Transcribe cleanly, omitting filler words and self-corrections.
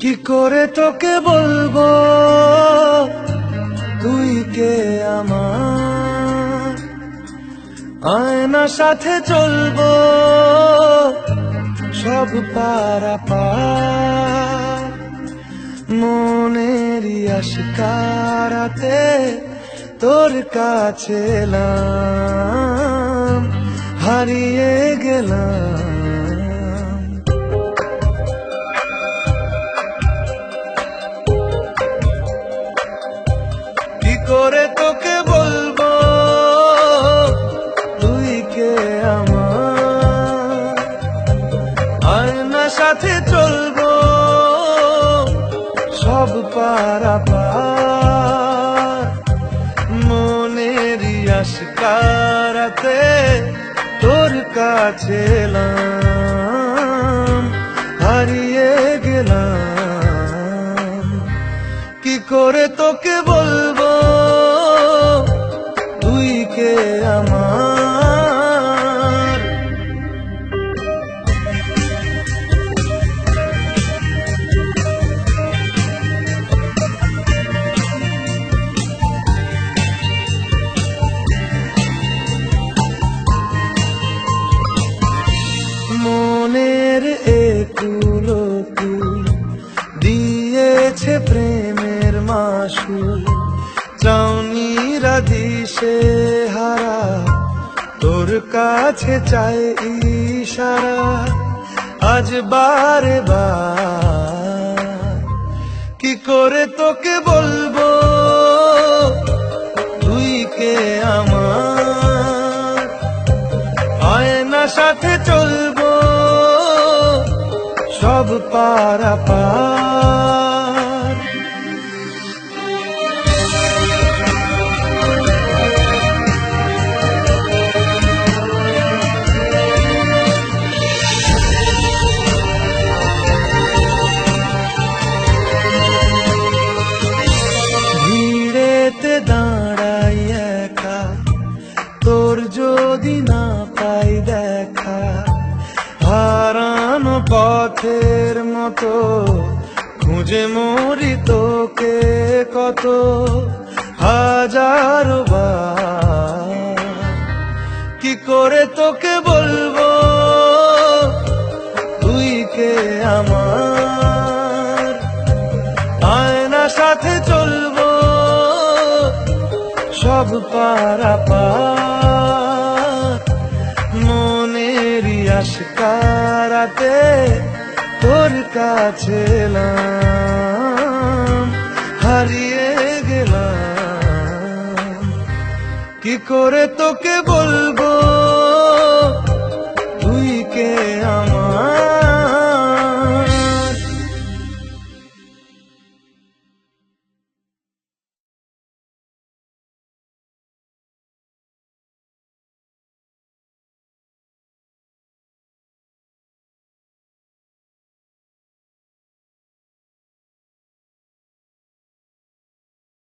কি করে তোকে বলবো তুই কে আমার, আয়না সাথে চলবো সব পারাপার, মনেরই আশকারাতে তোর কাছে এলাম, হারিয়ে গেলাম। কি করে তোকে বলবো তুই কে আমার, আয়না সাথে চলবো সব পারাপার, মনেরই আশকারাতে তোর কাছে এলাম, হারিয়ে গেলাম। কি করে তোকে বলবো তুই কে আমার। মনের একুলো কুল দিয়েছে প্রেমের মাসুল, চাউনিরা দিশে হারা তোর কাছে চাই ইশারা, আজ বারে বার। কি করে তোকে বলবো তুই কে আমার, আয়না সাথে চলবো সব পারাপার। ভিড়েতে দাঁড়াই একা তোর যদি না পাই দেখা, হারানো পথের মতো খুঁজে মরি তোকে কত হাজার বার। কি করে তোকে বলবো তুই কে আমার, আয়না সাথে চলবো সব পারাপার, মনেরই আশকারাতে তোর কাছে এলাম, হারিয়ে গেলাম। কি করে তোকে বলবো